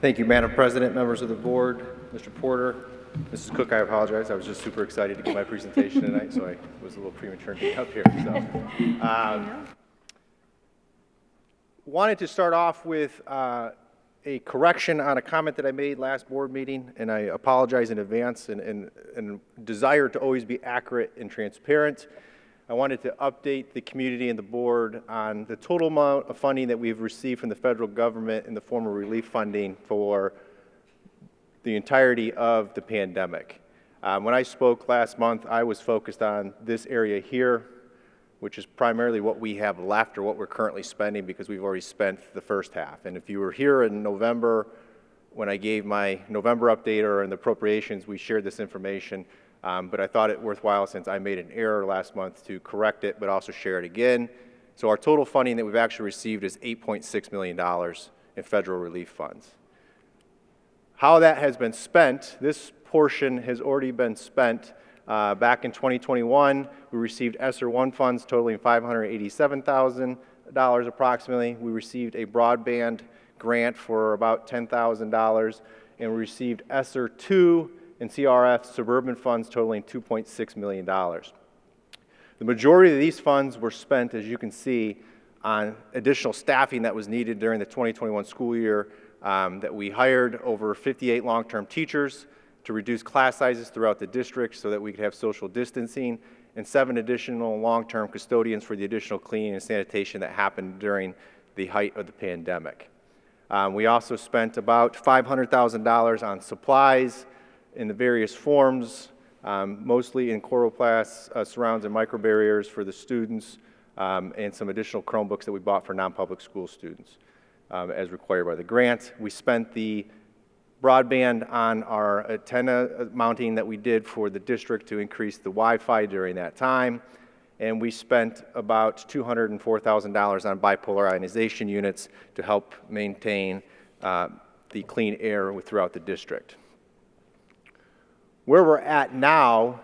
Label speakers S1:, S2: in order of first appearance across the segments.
S1: Thank you, Madam President, members of the board, Mr. Porter, Mrs. Cook. I apologize. I was just super excited to give my presentation tonight, so I was a little premature getting up here. Wanted to start off with a correction on a comment that I made last board meeting, and I apologize in advance and desire to always be accurate and transparent. I wanted to update the community and the board on the total amount of funding that we've received from the federal government in the form of relief funding for the entirety of the pandemic. When I spoke last month, I was focused on this area here, which is primarily what we have left or what we're currently spending because we've already spent the first half. And if you were here in November, when I gave my November update or in the appropriations, we shared this information. But I thought it worthwhile, since I made an error last month, to correct it, but also share it again. So our total funding that we've actually received is $8.6 million in federal relief funds. How that has been spent, this portion has already been spent. Back in 2021, we received ESSER 1 funds totaling $587,000 approximately. We received a broadband grant for about $10,000, and we received ESSER 2 and CRF suburban funds totaling $2.6 million. The majority of these funds were spent, as you can see, on additional staffing that was needed during the 2021 school year, that we hired over 58 long-term teachers to reduce class sizes throughout the district so that we could have social distancing, and 7 additional long-term custodians for the additional cleaning and sanitation that happened during the height of the pandemic. We also spent about $500,000 on supplies in the various forms, mostly in chloroplast, surrounds, and microbarriers for the students, and some additional Chromebooks that we bought for non-public school students as required by the grant. We spent the broadband on our antenna mounting that we did for the district to increase the Wi-Fi during that time, and we spent about $204,000 on bipolar ionization units to help maintain the clean air throughout the district. Where we're at now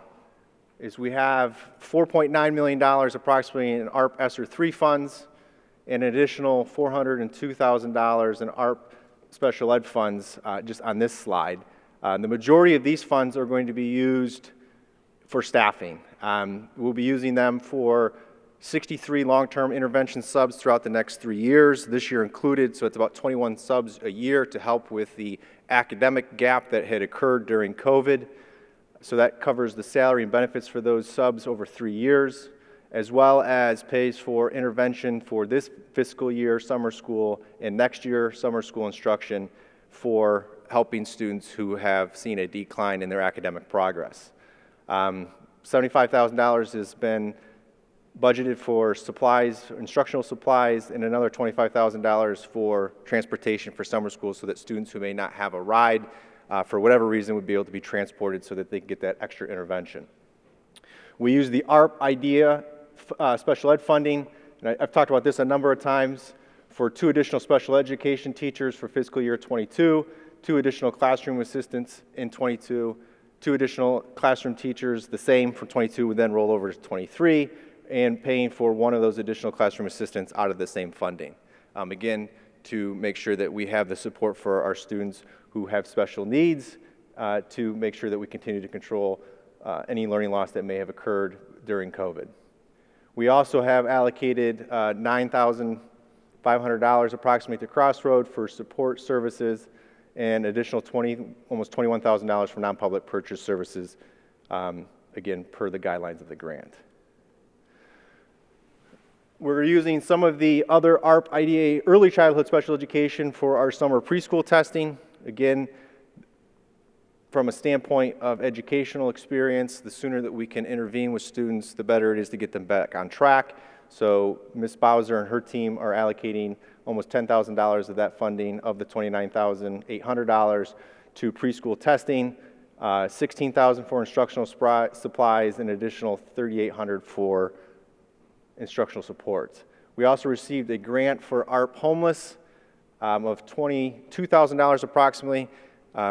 S1: is we have $4.9 million approximately in ARP ESSER 3 funds and an additional $402,000 in ARP special ed funds just on this slide. The majority of these funds are going to be used for staffing. We'll be using them for 63 long-term intervention subs throughout the next 3 years, this year included, so it's about 21 subs a year to help with the academic gap that had occurred during COVID. So that covers the salary and benefits for those subs over 3 years, as well as pays for intervention for this fiscal year summer school and next year summer school instruction for helping students who have seen a decline in their academic progress. $75,000 has been budgeted for supplies, instructional supplies, and another $25,000 for transportation for summer school so that students who may not have a ride for whatever reason would be able to be transported so that they can get that extra intervention. We use the ARP IDEA special ed funding, and I've talked about this a number of times, for 2 additional special education teachers for fiscal year 22, 2 additional classroom assistants in 22, 2 additional classroom teachers, the same for 22 would then roll over to 23, and paying for 1 of those additional classroom assistants out of the same funding. Again, to make sure that we have the support for our students who have special needs, to make sure that we continue to control any learning loss that may have occurred during COVID. We also have allocated $9,500 approximately to Crossroad for support services and additional almost $21,000 for non-public purchase services, again, per the guidelines of the grant. We're using some of the other ARP IDEA early childhood special education for our summer preschool testing. Again, from a standpoint of educational experience, the sooner that we can intervene with students, the better it is to get them back on track. So Ms. Bowser and her team are allocating almost $10,000 of that funding of the $29,800 to preschool testing, $16,000 for instructional supplies, and an additional $3,800 for instructional support. We also received a grant for ARP Homeless of $22,000 approximately.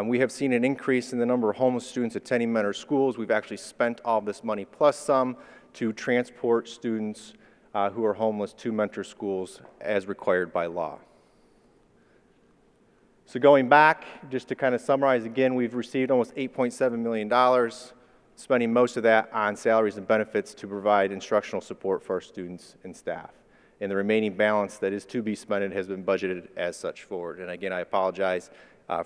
S1: We have seen an increase in the number of homeless students attending Mentor schools. We've actually spent all this money plus some to transport students who are homeless to Mentor schools as required by law. So going back, just to kind of summarize again, we've received almost $8.7 million, spending most of that on salaries and benefits to provide instructional support for our students and staff. And the remaining balance that is to be spent has been budgeted as such forward. And again, I apologize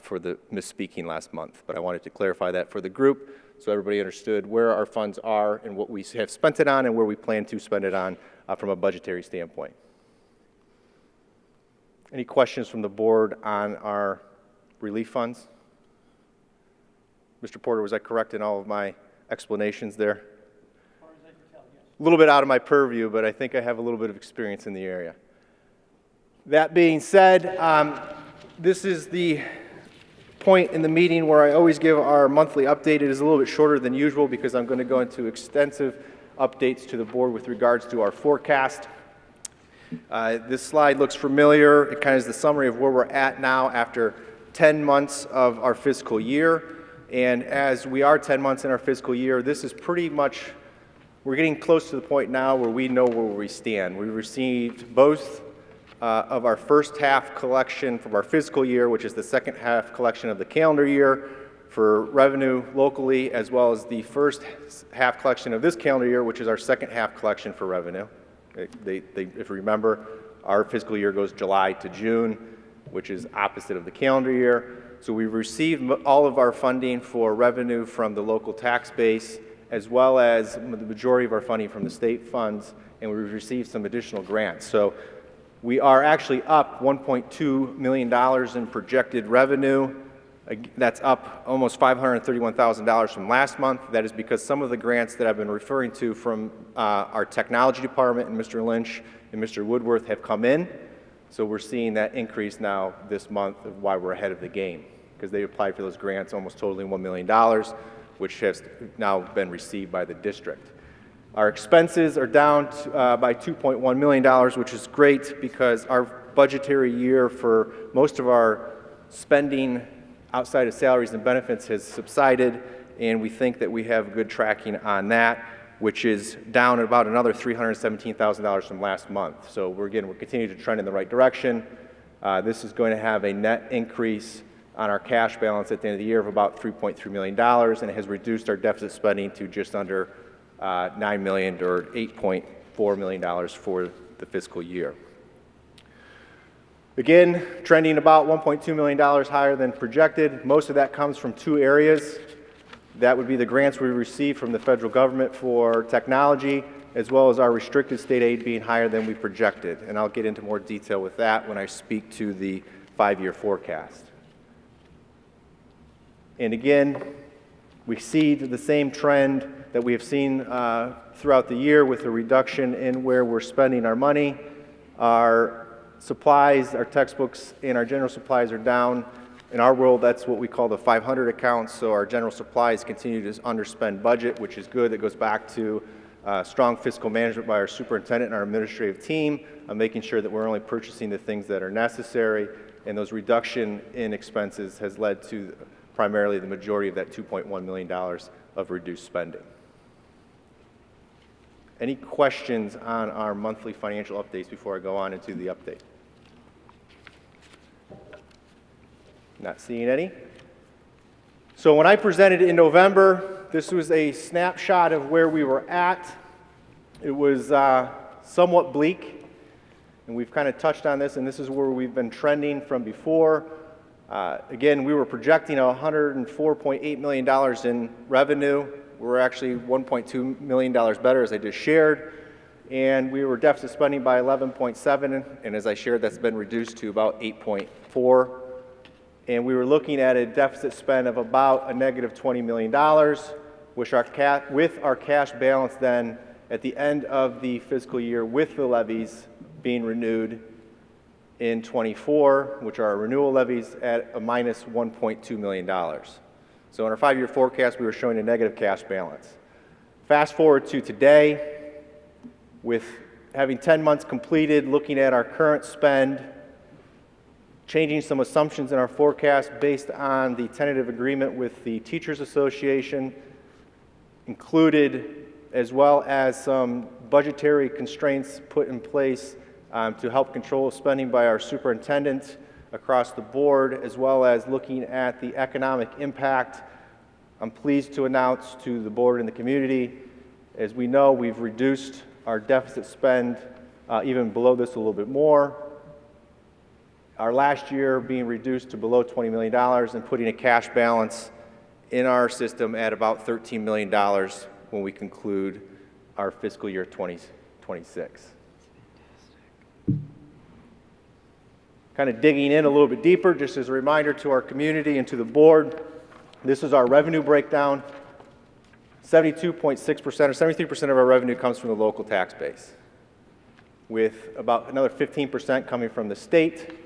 S1: for the misspeaking last month, but I wanted to clarify that for the group so everybody understood where our funds are and what we have spent it on and where we plan to spend it on from a budgetary standpoint. Any questions from the board on our relief funds? Mr. Porter, was I correct in all of my explanations there? As far as I can tell, yes. A little bit out of my purview, but I think I have a little bit of experience in the area. That being said, this is the point in the meeting where I always give our monthly update. It is a little bit shorter than usual because I'm going to go into extensive updates to the board with regards to our forecast. This slide looks familiar. It kind of is the summary of where we're at now after 10 months of our fiscal year. And as we are 10 months in our fiscal year, this is pretty much, we're getting close to the point now where we know where we stand. We received both of our first half collection from our fiscal year, which is the second half collection of the calendar year for revenue locally, as well as the first half collection of this calendar year, which is our second half collection for revenue. If you remember, our fiscal year goes July to June, which is opposite of the calendar year. So we received all of our funding for revenue from the local tax base, as well as the majority of our funding from the state funds, and we received some additional grants. So we are actually up $1.2 million in projected revenue. That's up almost $531,000 from last month. That is because some of the grants that I've been referring to from our technology department and Mr. Lynch and Mr. Woodworth have come in. So we're seeing that increase now this month of why we're ahead of the game, because they applied for those grants almost totaling $1 million, which has now been received by the district. Our expenses are down by $2.1 million, which is great because our budgetary year for most of our spending outside of salaries and benefits has subsided, and we think that we have good tracking on that, which is down about another $317,000 from last month. So we're continuing to trend in the right direction. This is going to have a net increase on our cash balance at the end of the year of about $3.3 million, and it has reduced our deficit spending to just under $9 million or $8.4 million for the fiscal year. Again, trending about $1.2 million higher than projected. Most of that comes from two areas. That would be the grants we received from the federal government for technology, as well as our restricted state aid being higher than we projected. And I'll get into more detail with that when I speak to the 5-year forecast. And again, we see the same trend that we have seen throughout the year with a reduction in where we're spending our money. Our supplies, our textbooks, and our general supplies are down. In our world, that's what we call the 500 accounts, so our general supplies continue to underspend budget, which is good. That goes back to strong fiscal management by our superintendent and our administrative team, making sure that we're only purchasing the things that are necessary, and those reduction in expenses has led to primarily the majority of that $2.1 million of reduced spending. Any questions on our monthly financial updates before I go on into the update? Not seeing any. So when I presented in November, this was a snapshot of where we were at. It was somewhat bleak, and we've kind of touched on this, and this is where we've been trending from before. Again, we were projecting $104.8 million in revenue. We're actually $1.2 million better, as I just shared. And we were deficit spending by 11.7, and as I shared, that's been reduced to about 8.4. And we were looking at a deficit spend of about a negative $20 million, which with our cash balance then at the end of the fiscal year with the levies being renewed in 24, which are our renewal levies, at a minus $1.2 million. So in our 5-year forecast, we were showing a negative cash balance. Fast forward to today, with having 10 months completed, looking at our current spend, changing some assumptions in our forecast based on the tentative agreement with the Teachers Association, included as well as some budgetary constraints put in place to help control spending by our superintendent. across the board, as well as looking at the economic impact. I'm pleased to announce to the board and the community, as we know, we've reduced our deficit spend even below this a little bit more. Our last year being reduced to below $20 million and putting a cash balance in our system at about $13 million when we conclude our fiscal year 2026. Kind of digging in a little bit deeper, just as a reminder to our community and to the board, this is our revenue breakdown. 72.6% or 73% of our revenue comes from the local tax base, with about another 15% coming from the state.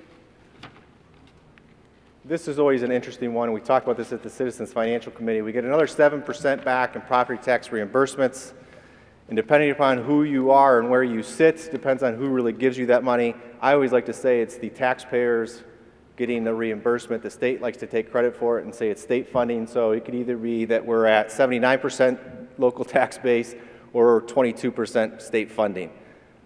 S1: This is always an interesting one. We talked about this at the Citizens Financial Committee. We get another 7% back in property tax reimbursements. And depending upon who you are and where you sit, depends on who really gives you that money. I always like to say it's the taxpayers getting the reimbursement. The state likes to take credit for it and say it's state funding. So it could either be that we're at 79% local tax base or 22% state funding.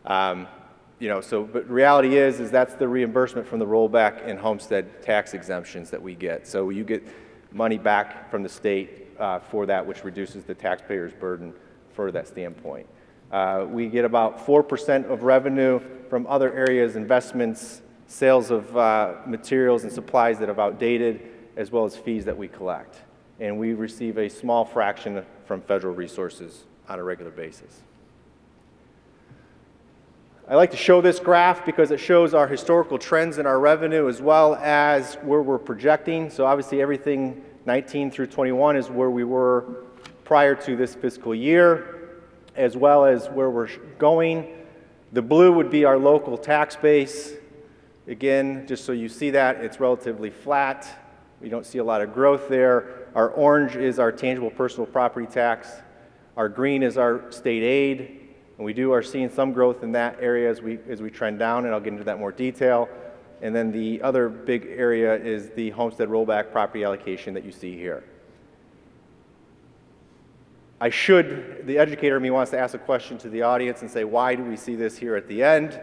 S1: But reality is that's the reimbursement from the rollback in homestead tax exemptions that we get. So you get money back from the state for that, which reduces the taxpayer's burden for that standpoint. We get about 4% of revenue from other areas, investments, sales of materials and supplies that are outdated, as well as fees that we collect. And we receive a small fraction from federal resources on a regular basis. I like to show this graph because it shows our historical trends in our revenue as well as where we're projecting. So obviously everything 19 through 21 is where we were prior to this fiscal year, as well as where we're going. The blue would be our local tax base. Again, just so you see that, it's relatively flat. We don't see a lot of growth there. Our orange is our tangible personal property tax. Our green is our state aid. And we are seeing some growth in that area as we trend down, and I'll get into that in more detail. And then the other big area is the homestead rollback property allocation that you see here. The educator in me wants to ask a question to the audience and say, why do we see this here at the end?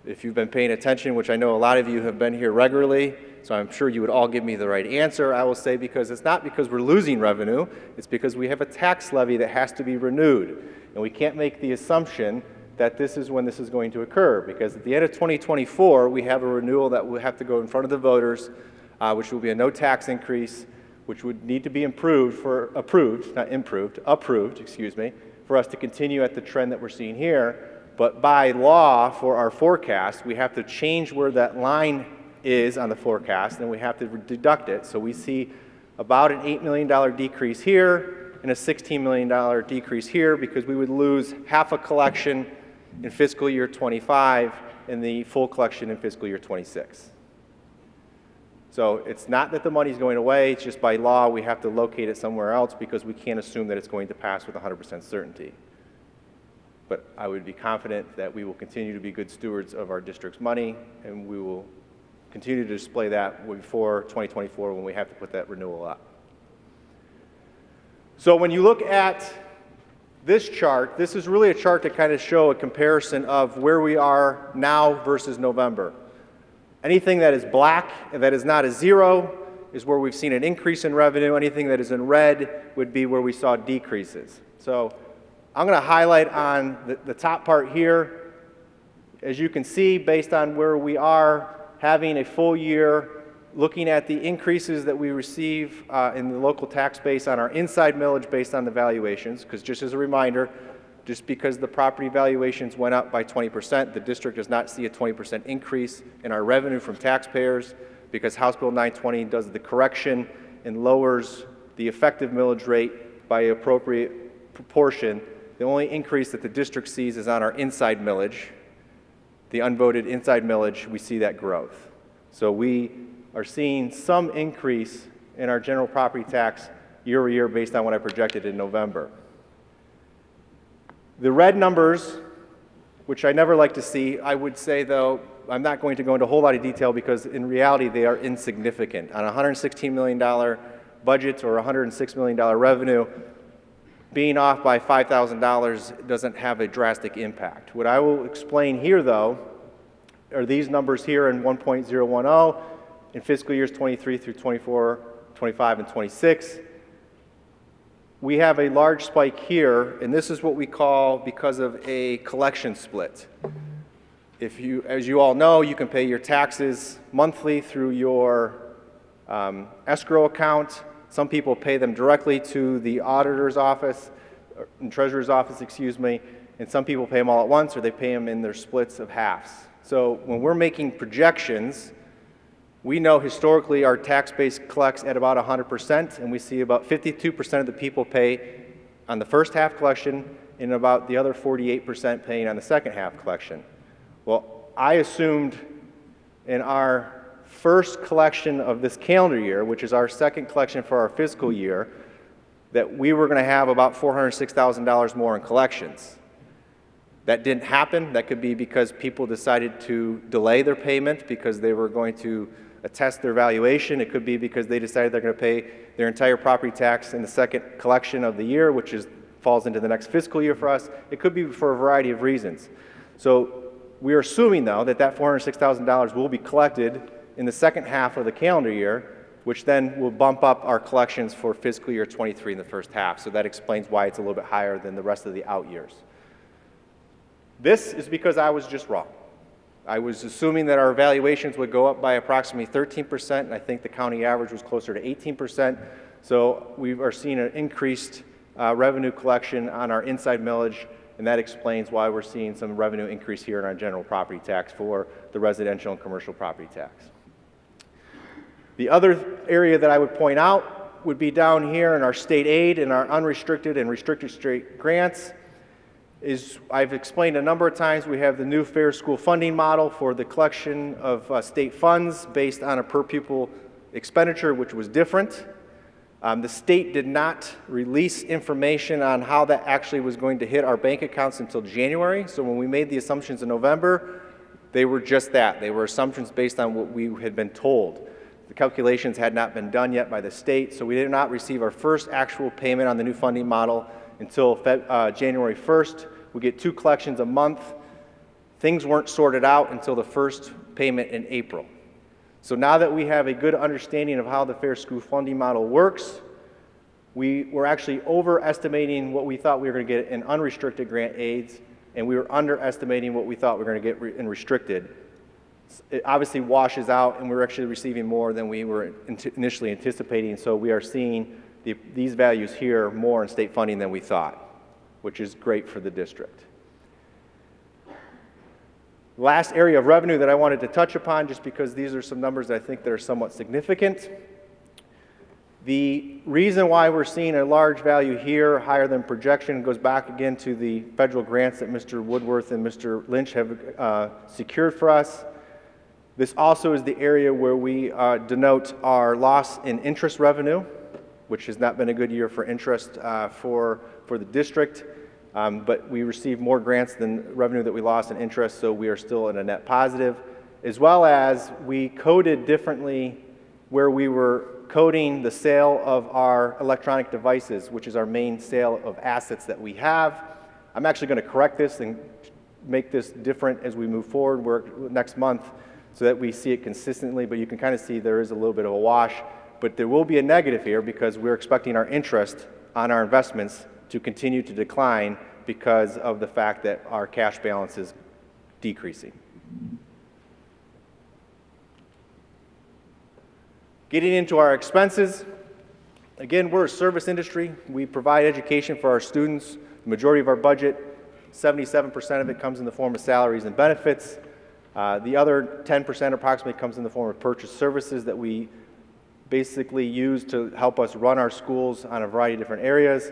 S1: If you've been paying attention, which I know a lot of you have been here regularly, so I'm sure you would all give me the right answer, I will say because it's not because we're losing revenue, it's because we have a tax levy that has to be renewed. And we can't make the assumption that this is when this is going to occur, because at the end of 2024, we have a renewal that will have to go in front of the voters, which will be a no tax increase, which would need to be approved for us to continue at the trend that we're seeing here. But by law, for our forecast, we have to change where that line is on the forecast, and we have to deduct it. So we see about an $8 million decrease here, and a $16 million decrease here, because we would lose half a collection in fiscal year 25 and the full collection in fiscal year 26. So it's not that the money's going away, it's just by law we have to locate it somewhere else because we can't assume that it's going to pass with 100% certainty. But I would be confident that we will continue to be good stewards of our district's money, and we will continue to display that before 2024 when we have to put that renewal up. So when you look at this chart, this is really a chart to kind of show a comparison of where we are now versus November. Anything that is black and that is not a zero is where we've seen an increase in revenue. Anything that is in red would be where we saw decreases. So I'm going to highlight on the top part here. As you can see, based on where we are having a full year, looking at the increases that we receive in the local tax base on our inside millage based on the valuations, because just as a reminder, just because the property valuations went up by 20%, the district does not see a 20% increase in our revenue from taxpayers, because House Bill 920 does the correction and lowers the effective millage rate by an appropriate proportion. The only increase that the district sees is on our inside millage. The unvoted inside millage, we see that growth. So we are seeing some increase in our general property tax year over year based on what I projected in November. The red numbers, which I never like to see, I would say though, I'm not going to go into a whole lot of detail because in reality they are insignificant. On a $116 million budget or $106 million revenue, being off by $5,000 doesn't have a drastic impact. What I will explain here though are these numbers here in 1.010 in fiscal years 23 through 24, 25, and 26, we have a large spike here, and this is what we call because of a collection split. As you all know, you can pay your taxes monthly through your escrow account. Some people pay them directly to the auditor's office, and treasurer's office, excuse me, and some people pay them all at once, or they pay them in their splits of halves. So when we're making projections, we know historically our tax base collects at about 100%, and we see about 52% of the people pay on the first half collection, and about the other 48% paying on the second half collection. Well, I assumed in our first collection of this calendar year, which is our second collection for our fiscal year, that we were going to have about $406,000 more in collections. That didn't happen. That could be because people decided to delay their payment because they were going to attest their valuation. It could be because they decided they're going to pay their entire property tax in the second collection of the year, which falls into the next fiscal year for us. It could be for a variety of reasons. So we are assuming, though, that $406,000 will be collected in the second half of the calendar year, which then will bump up our collections for fiscal year 23 in the first half. So that explains why it's a little bit higher than the rest of the out years. This is because I was just wrong. I was assuming that our valuations would go up by approximately 13%, and I think the county average was closer to 18%. So we are seeing an increased revenue collection on our inside millage, and that explains why we're seeing some revenue increase here in our general property tax for the residential and commercial property tax. The other area that I would point out would be down here in our state aid and our unrestricted and restricted state grants. I've explained a number of times, we have the new fair school funding model for the collection of state funds based on a per pupil expenditure, which was different. The state did not release information on how that actually was going to hit our bank accounts until January. So when we made the assumptions in November, they were just that. They were assumptions based on what we had been told. The calculations had not been done yet by the state, so we did not receive our first actual payment on the new funding model until January 1st. We get 2 collections a month. Things weren't sorted out until the first payment in April. So now that we have a good understanding of how the fair school funding model works, we were actually overestimating what we thought we were going to get in unrestricted grant aids, and we were underestimating what we thought we were going to get in restricted. It obviously washes out, and we're actually receiving more than we were initially anticipating, so we are seeing these values here more in state funding than we thought, which is great for the district. Last area of revenue that I wanted to touch upon, just because these are some numbers that I think that are somewhat significant. The reason why we're seeing a large value here, higher than projection, goes back again to the federal grants that Mr. Woodworth and Mr. Lynch have secured for us. This also is the area where we denote our loss in interest revenue, which has not been a good year for interest for the district. But we received more grants than revenue that we lost in interest, so we are still in a net positive, as well as we coded differently where we were coding the sale of our electronic devices, which is our main sale of assets that we have. I'm actually going to correct this and make this different as we move forward next month so that we see it consistently, but you can kind of see there is a little bit of a wash, but there will be a negative here because we're expecting our interest on our investments to continue to decline because of the fact that our cash balance is decreasing. Getting into our expenses, again, we're a service industry. We provide education for our students. The majority of our budget, 77% of it comes in the form of salaries and benefits. The other 10% approximately comes in the form of purchased services that we basically use to help us run our schools on a variety of different areas.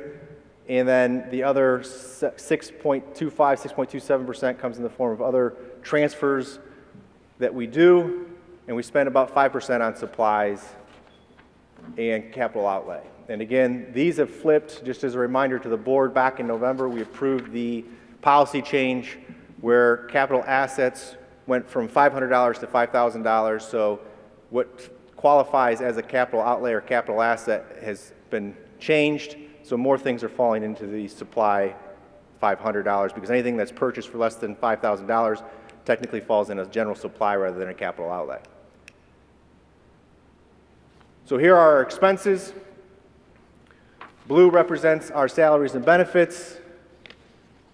S1: And then the other 6.25, 6.27% comes in the form of other transfers that we do, and we spend about 5% on supplies and capital outlay. And again, these have flipped. Just as a reminder to the board, back in November, we approved the policy change where capital assets went from $500 to $5,000. So what qualifies as a capital outlay or capital asset has been changed. So more things are falling into the supply $500 because anything that's purchased for less than $5,000 technically falls in a general supply rather than a capital outlay. So here are our expenses. Blue represents our salaries and benefits.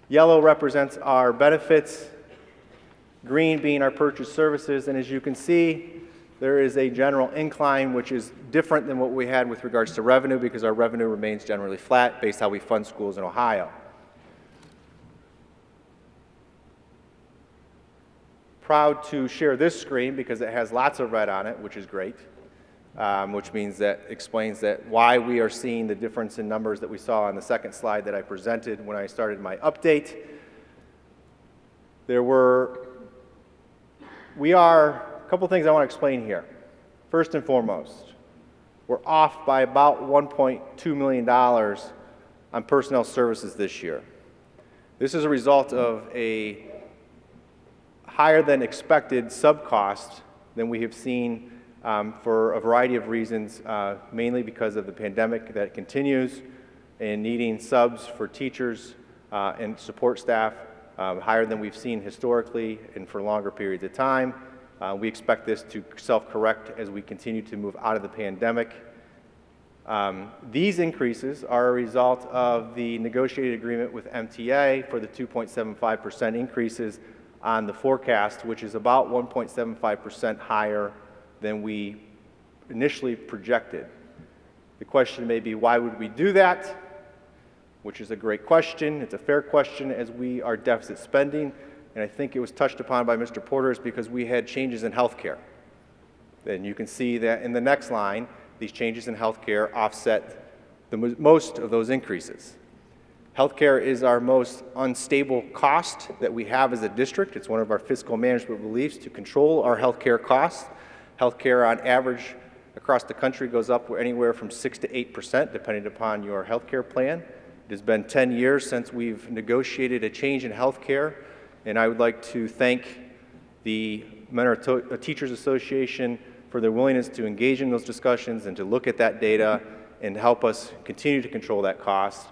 S1: Yellow represents our benefits. Green being our purchase services. And as you can see, there is a general incline which is different than what we had with regards to revenue because our revenue remains generally flat based on how we fund schools in Ohio. Proud to share this screen because it has lots of red on it, which is great. Which means that explains that why we are seeing the difference in numbers that we saw on the second slide that I presented when I started my update. A couple things I want to explain here. First and foremost, we're off by about $1.2 million on personnel services this year. This is a result of a higher than expected sub-cost than we have seen for a variety of reasons, mainly because of the pandemic that continues and needing subs for teachers and support staff higher than we've seen historically and for longer periods of time. We expect this to self-correct as we continue to move out of the pandemic. These increases are a result of the negotiated agreement with MTA for the 2.75% increases on the forecast, which is about 1.75% higher than we initially projected. The question may be, why would we do that? Which is a great question. It's a fair question as we are deficit spending, and I think it was touched upon by Mr. Porter is because we had changes in healthcare. Then you can see that in the next line, these changes in healthcare offset most of those increases. Healthcare is our most unstable cost that we have as a district. It's one of our fiscal management beliefs to control our healthcare costs. Healthcare on average across the country goes up anywhere from 6 to 8% depending upon your healthcare plan. It has been 10 years since we've negotiated a change in healthcare, and I would like to thank the Mentor Teachers Association for their willingness to engage in those discussions and to look at that data and help us continue to control that cost.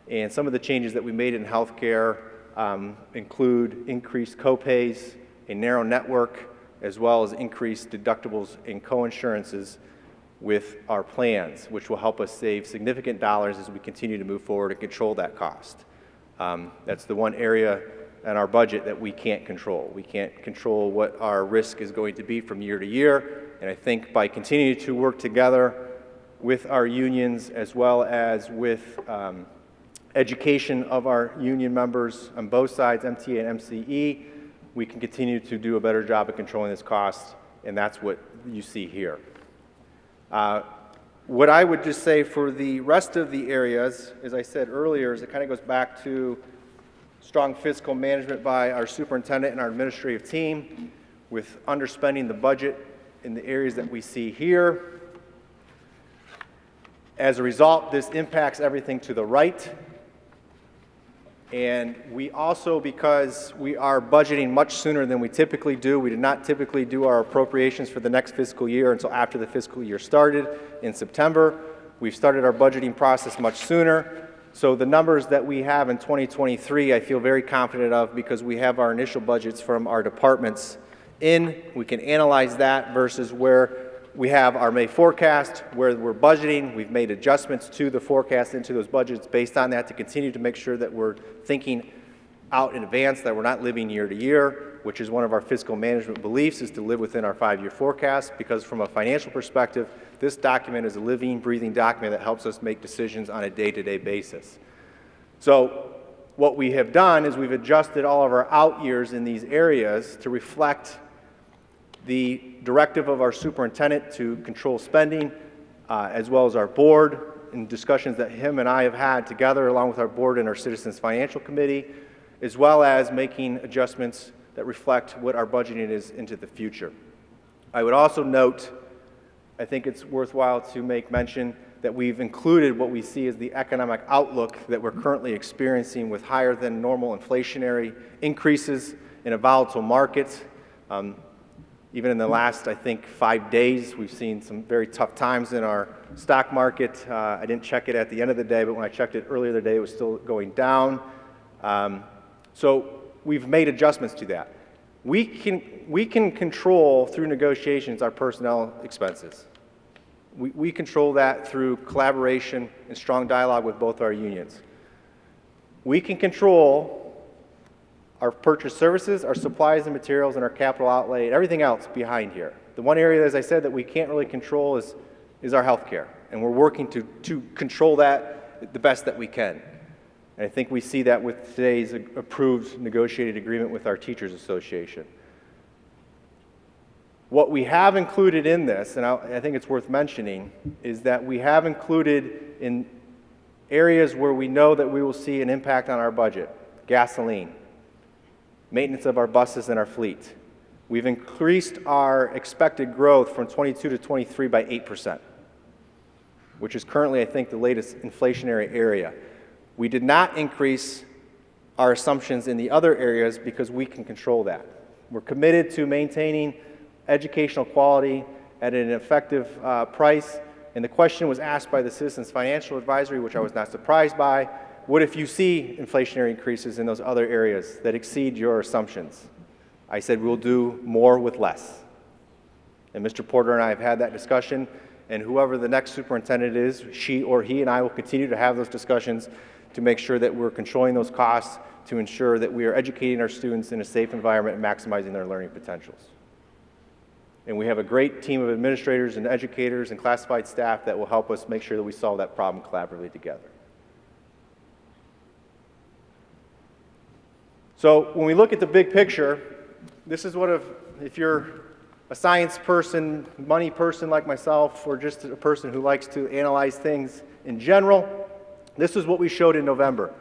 S1: And some of the changes that we made in healthcare include increased copays, a narrow network, as well as increased deductibles and coinsurances with our plans, which will help us save significant dollars as we continue to move forward and control that cost. That's the one area in our budget that we can't control. We can't control what our risk is going to be from year to year, and I think by continuing to work together with our unions as well as with education of our union members on both sides, MTA and MCE, we can continue to do a better job of controlling this cost, and that's what you see here. What I would just say for the rest of the areas, as I said earlier, is it kind of goes back to strong fiscal management by our superintendent and our administrative team with underspending the budget in the areas that we see here. As a result, this impacts everything to the right. And we also, because we are budgeting much sooner than we typically do, we did not typically do our appropriations for the next fiscal year until after the fiscal year started in September. We've started our budgeting process much sooner. So the numbers that we have in 2023, I feel very confident of because we have our initial budgets from our departments in. We can analyze that versus where we have our May forecast, where we're budgeting. We've made adjustments to the forecast into those budgets based on that to continue to make sure that we're thinking out in advance, that we're not living year to year, which is one of our fiscal management beliefs, is to live within our 5-year forecast, because from a financial perspective, this document is a living, breathing document that helps us make decisions on a day-to-day basis. So what we have done is we've adjusted all of our out years in these areas to reflect the directive of our superintendent to control spending, as well as our board, in discussions that him and I have had together along with our board and our Citizens Financial Committee, as well as making adjustments that reflect what our budgeting is into the future. I would also note, I think it's worthwhile to make mention that we've included what we see as the economic outlook that we're currently experiencing with higher than normal inflationary increases in a volatile market. Even in the last, I think, 5 days, we've seen some very tough times in our stock market. I didn't check it at the end of the day, but when I checked it earlier today, it was still going down. So we've made adjustments to that. We can control through negotiations our personnel expenses. We control that through collaboration and strong dialogue with both our unions. We can control our purchase services, our supplies and materials, and our capital outlay, and everything else behind here. The one area, as I said, that we can't really control is our health care, and we're working to control that the best that we can. And I think we see that with today's approved negotiated agreement with our Teachers Association. What we have included in this, and I think it's worth mentioning, is that we have included in areas where we know that we will see an impact on our budget: gasoline, maintenance of our buses and our fleet. We've increased our expected growth from 22 to 23 by 8%, which is currently, I think, the latest inflationary area. We did not increase our assumptions in the other areas because we can control that. We're committed to maintaining educational quality at an effective price, and the question was asked by the Citizens Financial Advisory, which I was not surprised by: what if you see inflationary increases in those other areas that exceed your assumptions? I said we'll do more with less. And Mr. Porter and I have had that discussion, and whoever the next superintendent is, she or he and I will continue to have those discussions to make sure that we're controlling those costs, to ensure that we are educating our students in a safe environment and maximizing their learning potentials. And we have a great team of administrators and educators and classified staff that will help us make sure that we solve that problem collaboratively together. So when we look at the big picture, this is what if you're a science person, money person like myself, or just a person who likes to analyze things in general, this is what we showed in November.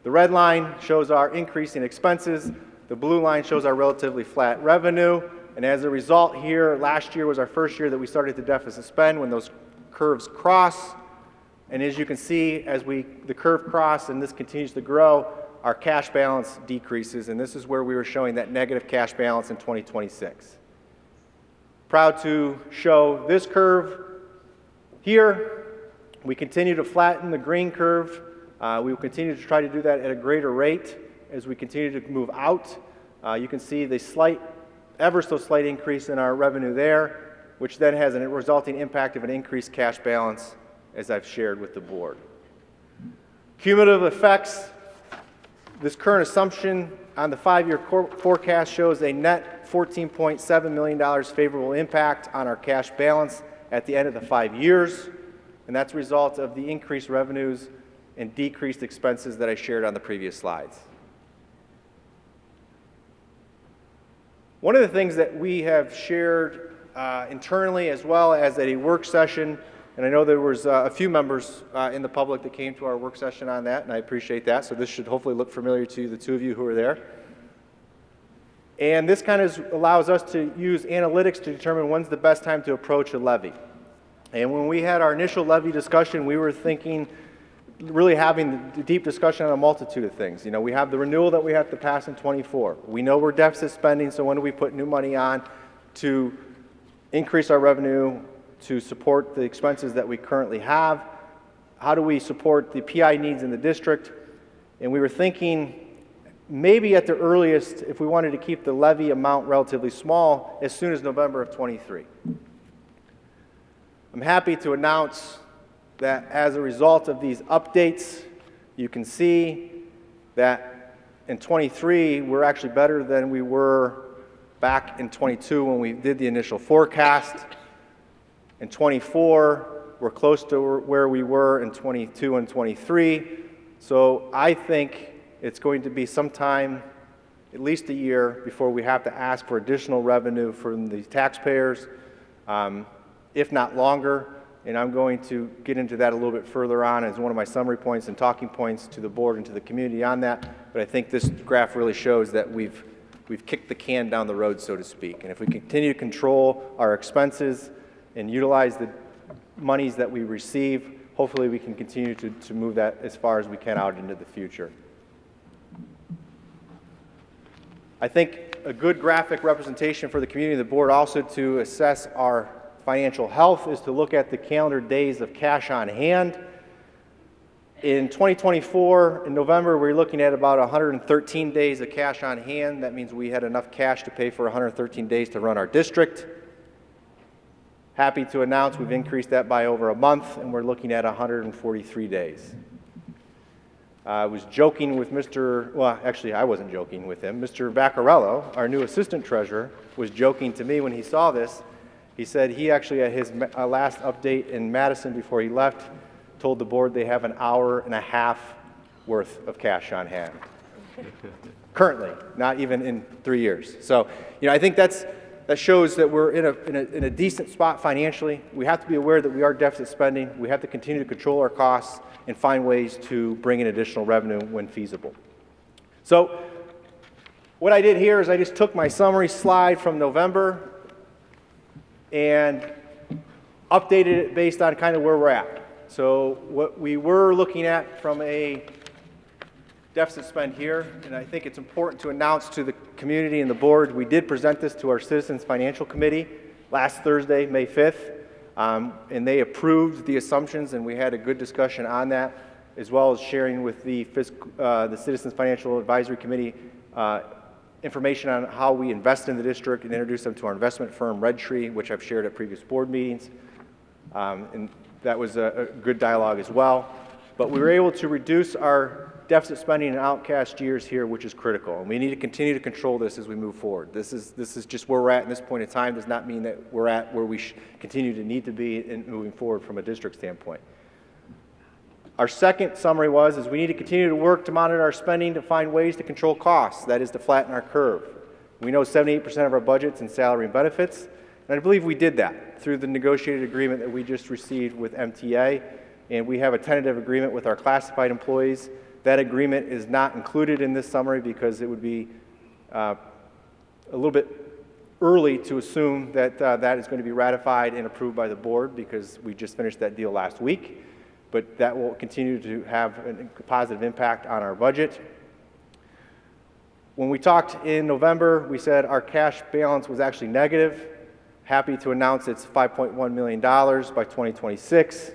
S1: The red line shows our increase in expenses. The blue line shows our relatively flat revenue. And as a result here, last year was our first year that we started to deficit spend when those curves cross. And as you can see, as the curve cross and this continues to grow, our cash balance decreases. And this is where we were showing that negative cash balance in 2026. Proud to show this curve here. We continue to flatten the green curve. We will continue to try to do that at a greater rate as we continue to move out. You can see the ever so slight increase in our revenue there, which then has a resulting impact of an increased cash balance, as I've shared with the board. Cumulative effects. This current assumption on the 5-year forecast shows a net $14.7 million favorable impact on our cash balance at the end of the 5 years, and that's a result of the increased revenues and decreased expenses that I shared on the previous slides. One of the things that we have shared internally as well as at a work session, and I know there was a few members in the public that came to our work session on that, and I appreciate that, so this should hopefully look familiar to the two of you who are there. And this kind of allows us to use analytics to determine when's the best time to approach a levy. And when we had our initial levy discussion, we were thinking, really having the deep discussion on a multitude of things. You know, we have the renewal that we have to pass in '24. We know we're deficit spending, so when do we put new money on to increase our revenue, to support the expenses that we currently have? How do we support the PI needs in the district? And we were thinking maybe at the earliest, if we wanted to keep the levy amount relatively small, as soon as November of '23. I'm happy to announce that as a result of these updates, you can see that in '23, we're actually better than we were back in '22 when we did the initial forecast. In '24, we're close to where we were in '22 and '23. So I think it's going to be sometime, at least a year, before we have to ask for additional revenue from the taxpayers, if not longer. And I'm going to get into that a little bit further on as one of my summary points and talking points to the board and to the community on that. But I think this graph really shows that we've kicked the can down the road, so to speak. And if we continue to control our expenses and utilize the monies that we receive, hopefully we can continue to move that as far as we can out into the future. I think a good graphic representation for the community and the board also to assess our financial health is to look at the calendar days of cash on hand. In 2024, in November, we're looking at about 113 days of cash on hand. That means we had enough cash to pay for 113 days to run our district. Happy to announce we've increased that by over a month, and we're looking at 143 days. I was joking with well, actually, I wasn't joking with him. Mr. Vaccarello, our new assistant treasurer, was joking to me when he saw this. He said he actually, at his last update in Madison before he left, told the board they have an hour and a half worth of cash on hand. Currently, not even in 3 years. So, I think that shows that we're in a decent spot financially. We have to be aware that we are deficit spending. We have to continue to control our costs and find ways to bring in additional revenue when feasible. So what I did here is I just took my summary slide from November and updated it based on kind of where we're at. So what we were looking at from a deficit spend here, and I think it's important to announce to the community and the board, we did present this to our Citizens Financial Committee last Thursday, May 5th, and they approved the assumptions, and we had a good discussion on that, as well as sharing with the Citizens Financial Advisory Committee information on how we invest in the district and introduce them to our investment firm, Red Tree, which I've shared at previous board meetings, and that was a good dialogue as well. But we were able to reduce our deficit spending in outcast years here, which is critical. And we need to continue to control this as we move forward. This is just where we're at this point in time. Does not mean that we're at where we continue to need to be in moving forward from a district standpoint. Our second summary is we need to continue to work to monitor our spending to find ways to control costs, that is to flatten our curve. We know 78% of our budget's in salary and benefits, and I believe we did that through the negotiated agreement that we just received with MTA, and we have a tentative agreement with our classified employees. That agreement is not included in this summary because it would be a little bit early to assume that that is going to be ratified and approved by the board because we just finished that deal last week. But that will continue to have a positive impact on our budget. When we talked in November, we said our cash balance was actually negative. Happy to announce it's $5.1 million by 2026.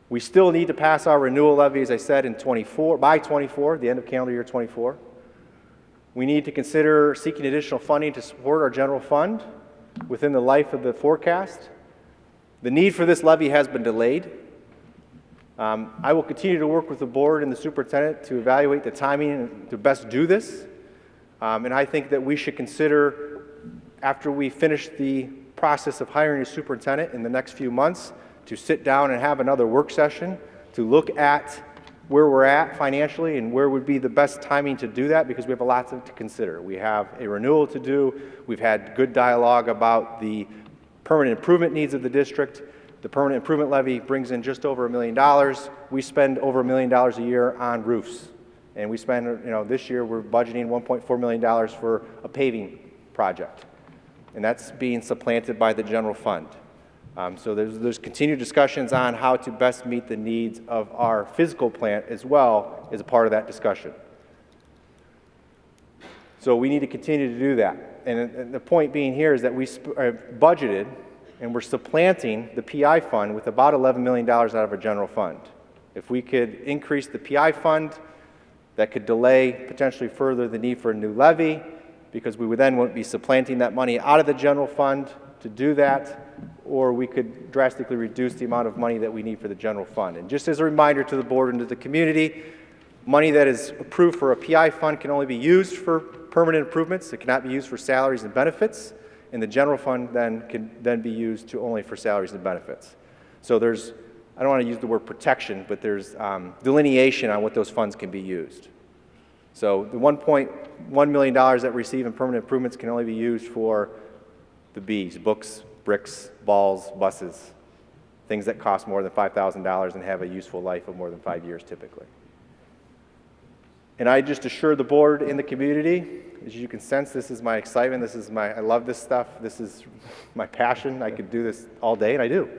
S1: We still need to pass our renewal levy, as I said, by 24, the end of calendar year 24. We need to consider seeking additional funding to support our general fund within the life of the forecast. The need for this levy has been delayed. I will continue to work with the board and the superintendent to evaluate the timing and to best do this. And I think that we should consider, after we finish the process of hiring a superintendent in the next few months, to sit down and have another work session to look at where we're at financially and where would be the best timing to do that, because we have a lot to consider. We have a renewal to do. We've had good dialogue about the permanent improvement needs of the district. The permanent improvement levy brings in just over $1 million. We spend over $1 million a year on roofs. And we spend, this year we're budgeting $1.4 million for a paving project. And that's being supplanted by the general fund. So there's continued discussions on how to best meet the needs of our physical plant as well as a part of that discussion. So we need to continue to do that. And the point being here is that we budgeted and we're supplanting the PI fund with about $11 million out of our general fund. If we could increase the PI fund, that could delay potentially further the need for a new levy, because we would then wouldn't be supplanting that money out of the general fund to do that, or we could drastically reduce the amount of money that we need for the general fund. And just as a reminder to the board and to the community, money that is approved for a PI fund can only be used for permanent improvements. It cannot be used for salaries and benefits, and the general fund can then be used only for salaries and benefits. So there's, I don't want to use the word protection, but there's delineation on what those funds can be used. So the $1.1 million that we receive in permanent improvements can only be used for the Bs, books, bricks, balls, buses, things that cost more than $5,000 and have a useful life of more than 5 years typically. And I just assure the board and the community, as you can sense, this is my excitement, I love this stuff, this is my passion. I could do this all day, and I do.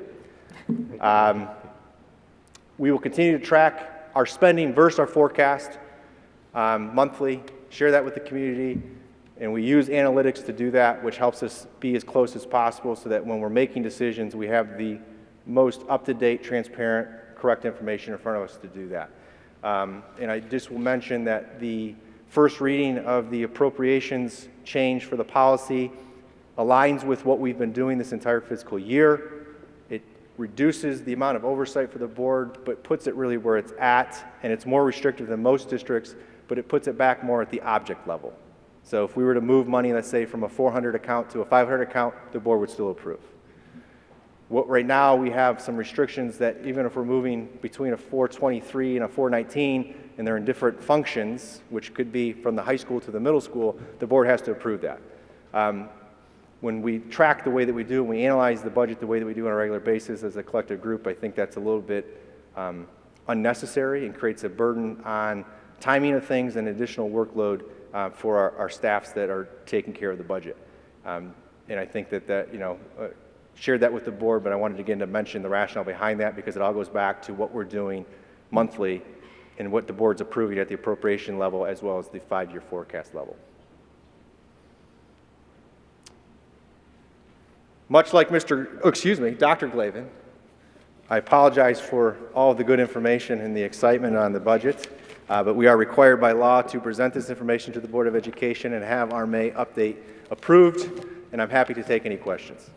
S1: We will continue to track our spending versus our forecast monthly, share that with the community, and we use analytics to do that, which helps us be as close as possible so that when we're making decisions, we have the most up-to-date, transparent, correct information in front of us to do that. And I just will mention that the first reading of the appropriations change for the policy aligns with what we've been doing this entire fiscal year. It reduces the amount of oversight for the board, but puts it really where it's at, and it's more restrictive than most districts, but it puts it back more at the object level. So if we were to move money, let's say from a 400 account to a 500 account, the board would still approve. Right now, we have some restrictions that even if we're moving between a 423 and a 419, and they're in different functions, which could be from the high school to the middle school, the board has to approve that. When we track the way that we do, and we analyze the budget the way that we do on a regular basis as a collective group, I think that's a little bit unnecessary and creates a burden on timing of things and additional workload for our staffs that are taking care of the budget. And I think that shared that with the board, but I wanted again to mention the rationale behind that because it all goes back to what we're doing monthly and what the board's approving at the appropriation level as well as the 5-year forecast level. Much like Dr. Glavin, I apologize for all of the good information and the excitement on the budget, but we are required by law to present this information to the Board of Education and have our May update approved, and I'm happy to take any questions.